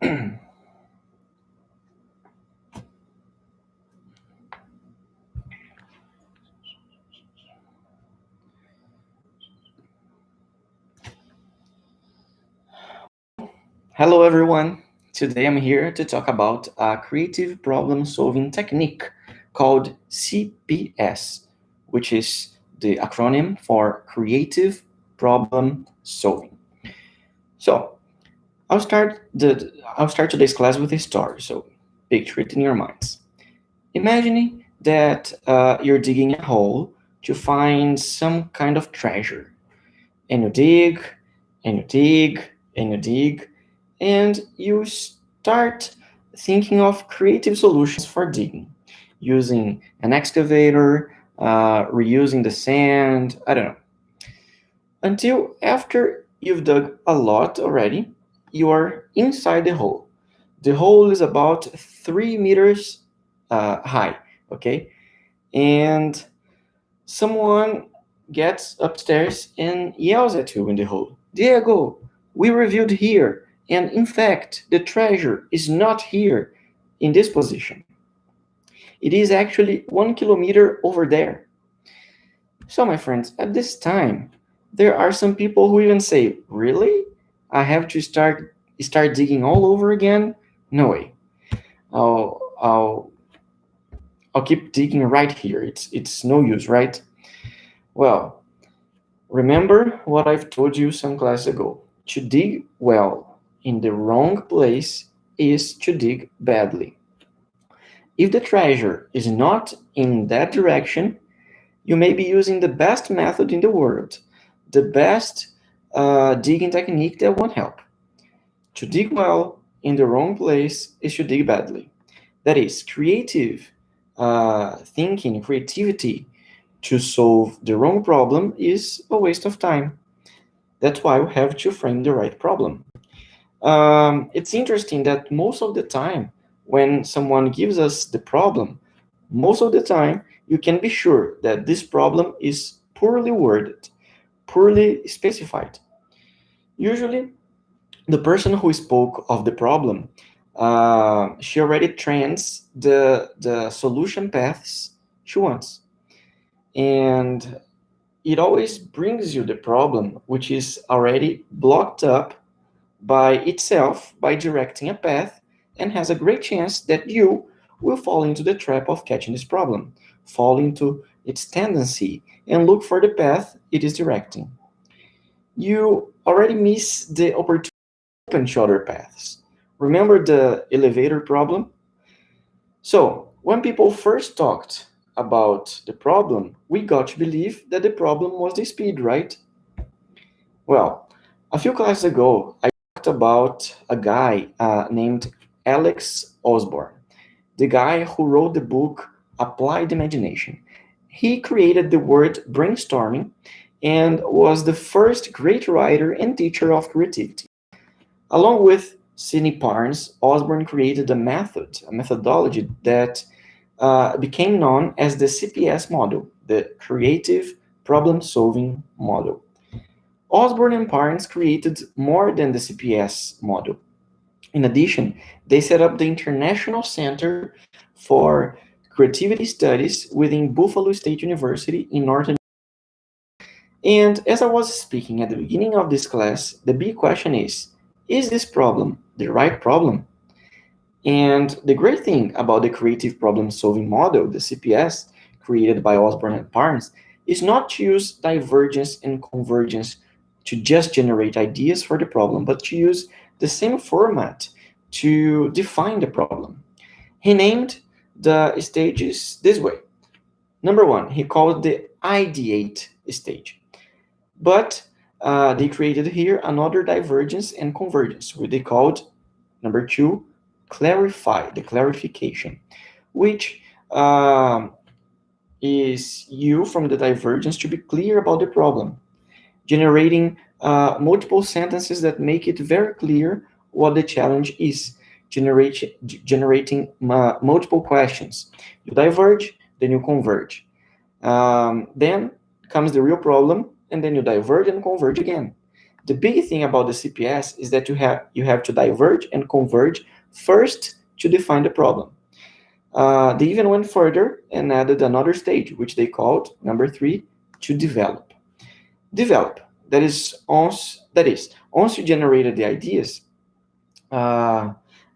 Hello, everyone. Today I'm here to talk about a creative problem solving technique called CPS, which is the acronym for Creative Problem Solving. So I'll start today's class with a story. So picture it in your minds. Imagine that you're digging a hole to find some kind of treasure, and you dig, and you dig, and you dig, and you start thinking of creative solutions for digging, using an excavator, reusing the sand, I don't know. Until after you've dug a lot already, you are inside the hole. The hole is about 3 meters high, okay? And someone gets upstairs and yells at you in the hole. Diego, we reviewed here, and in fact, the treasure is not here in this position. It is actually 1 kilometer over there. So, my friends, at this time, there are some people who even say, "Really? I have to start digging all over again? No way. I'll I'll I'll keep digging right here. It's no use, right?" Well, remember what I've told you some class ago. To dig well in the wrong place is to dig badly. If the treasure is not in that direction, you may be using the best method in the world, the best digging technique that won't help. To dig well in the wrong place is to dig badly. That is, creative thinking, creativity to solve the wrong problem is a waste of time. That's why we have to frame the right problem. It's interesting that most of the time, when someone gives us the problem, most of the time you can be sure that this problem is poorly worded, poorly specified. Usually, the person who spoke of the problem, she already trends the solution paths she wants. And it always brings you the problem, which is already blocked up by itself by directing a path and has a great chance that you will fall into the trap of catching this problem, fall into its tendency, and look for the path it is directing. You already miss the opportunity to open to other paths. Remember the elevator problem? So, when people first talked about the problem, we got to believe that the problem was the speed, right? Well, a few classes ago, I talked about a guy named Alex Osborne, the guy who wrote the book Applied Imagination. He created the word brainstorming and was the first great writer and teacher of creativity. Along with Sidney Parnes, Osborne created a methodology that became known as the CPS model, the Creative Problem Solving Model. Osborne and Parnes created more than the CPS model. In addition, they set up the International Center for Creativity Studies within Buffalo State University in Northern. And as I was speaking at the beginning of this class, the big question is this problem the right problem? And the great thing about the creative problem solving model, the CPS, created by Osborne and Parnes, is not to use divergence and convergence to just generate ideas for the problem, but to use the same format to define the problem. He named the stages this way. Number one, he called the ideate stage. But they created here another divergence and convergence, which they called number two, clarify, the clarification, which is you from the divergence to be clear about the problem, generating multiple sentences that make it very clear what the challenge is, generating multiple questions. You diverge, then you converge. Then comes the real problem, and then you diverge and converge again. The big thing about the CPS is that you have to diverge and converge first to define the problem. They even went further and added another stage, which they called number three, to develop. Develop. Once you generated the ideas, uh,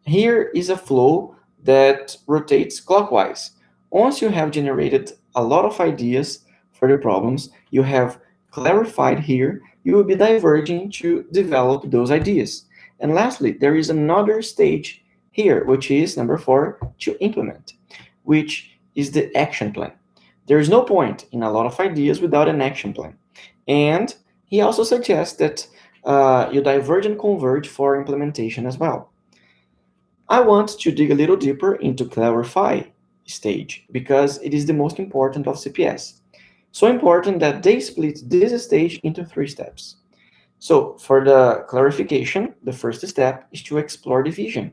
here is a flow that rotates clockwise. Once you have generated a lot of ideas for the problems, you have clarified here, you will be diverging to develop those ideas. And lastly, there is another stage here, which is number four, to implement, which is the action plan. There is no point in a lot of ideas without an action plan. And he also suggests that you diverge and converge for implementation as well. I want to dig a little deeper into clarify stage because it is the most important of CPS. So important that they split this stage into three steps. So for the clarification, the first step is to explore the vision.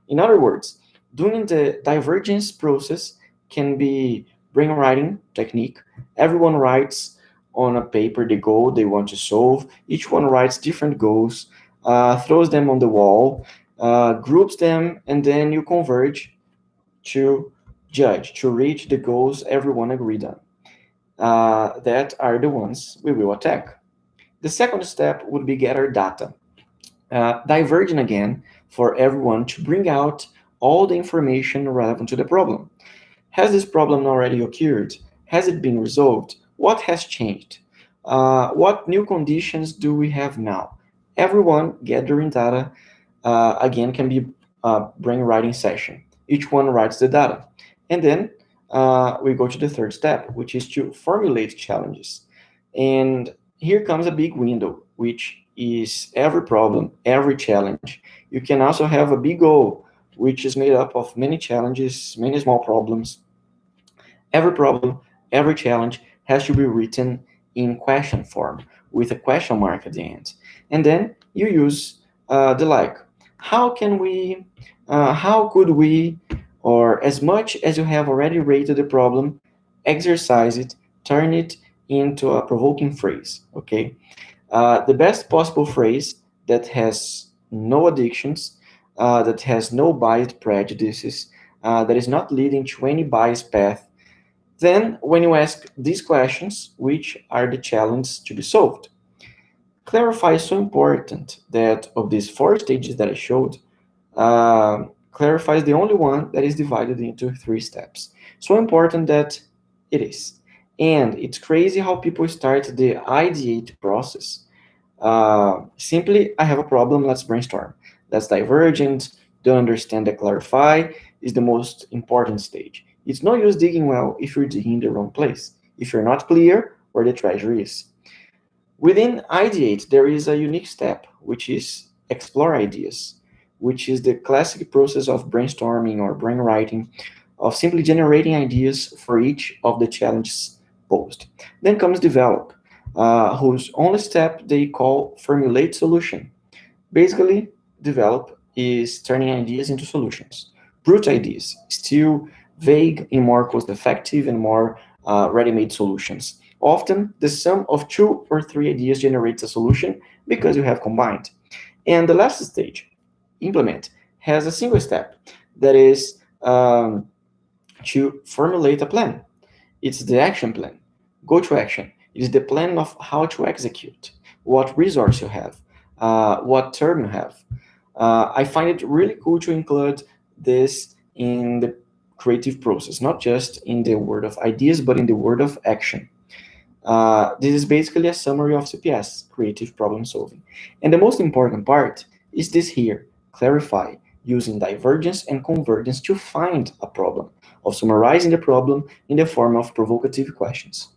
In other words, doing the divergence process can be brainwriting technique. Everyone writes on a paper the goal they want to solve. Each one writes different goals, throws them on the wall, groups them, and then you converge to judge, to reach the goals everyone agreed on. That are the ones we will attack. The second step would be gather data. Diverging again for everyone to bring out all the information relevant to the problem. Has this problem already occurred? Has it been resolved? What has changed? What new conditions do we have now? Everyone gathering data again can be a brainwriting session. Each one writes the data. And then we go to the third step, which is to formulate challenges. And here comes a big window, which is every problem, every challenge. You can also have a big goal, which is made up of many challenges, many small problems. Every problem, every challenge has to be written in question form with a question mark at the end. And then you use the like. How can we, how could we, or as much as you have already rated the problem, exercise it, turn it into a provoking phrase, okay? The best possible phrase that has no addictions, that has no biased prejudices, that is not leading to any biased path. Then, when you ask these questions, which are the challenges to be solved? Clarify is so important that of these four stages that I showed, clarify is the only one that is divided into three steps. So important that it is. And it's crazy how people start the ideate process. Simply, I have a problem, let's brainstorm. That's divergent, don't understand that clarify is the most important stage. It's no use digging well if you're digging in the wrong place, if you're not clear where the treasure is. Within ideate, there is a unique step, which is explore ideas, which is the classic process of brainstorming or brainwriting, of simply generating ideas for each of the challenges posed. Then comes develop, whose only step they call formulate solution. Basically, develop is turning ideas into solutions. Brute ideas, still vague and more cost-effective and more ready-made solutions. Often, the sum of two or three ideas generates a solution because you have combined. And the last stage, implement, has a single step that is to formulate a plan. It's the action plan. Go to action. It is the plan of how to execute, what resource you have, what term you have. I find it really cool to include this in the creative process, not just in the word of ideas, but in the word of action. This is basically a summary of CPS, creative problem solving. And the most important part is this here, clarify, using divergence and convergence to find a problem, of summarizing the problem in the form of provocative questions.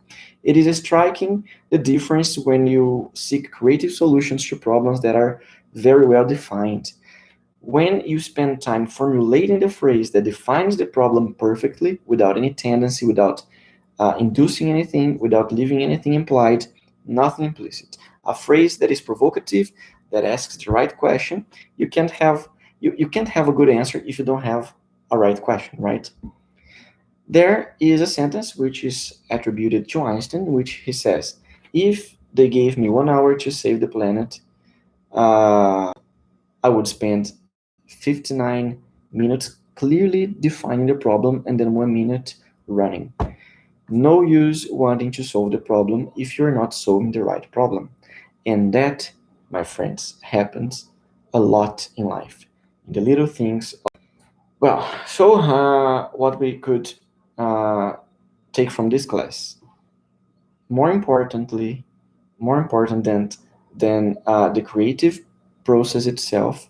It is striking the difference when you seek creative solutions to problems that are very well defined. When you spend time formulating the phrase that defines the problem perfectly, without any tendency, without inducing anything, without leaving anything implied, nothing implicit. A phrase that is provocative, that asks the right question. You can't have a good answer if you don't have a right question, right? There is a sentence which is attributed to Einstein, which he says, if they gave me 1 hour to save the planet, I would spend 59 minutes clearly defining the problem and then 1 minute running. No use wanting to solve the problem if you're not solving the right problem. And that, my friends, happens a lot in life, in the little things. Well, so what we could uh, take from this class, more importantly, more important than the creative process itself,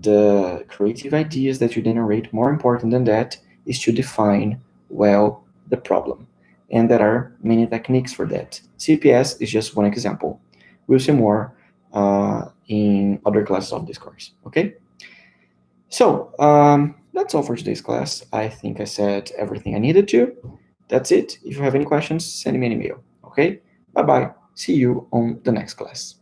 the creative ideas that you generate, more important than that is to define well the problem. And there are many techniques for that. CPS is just one example. We'll see more in other classes of this course. Okay? So, that's all for today's class. I think I said everything I needed to. That's it. If you have any questions, send me an email. Okay? Bye bye. See you on the next class.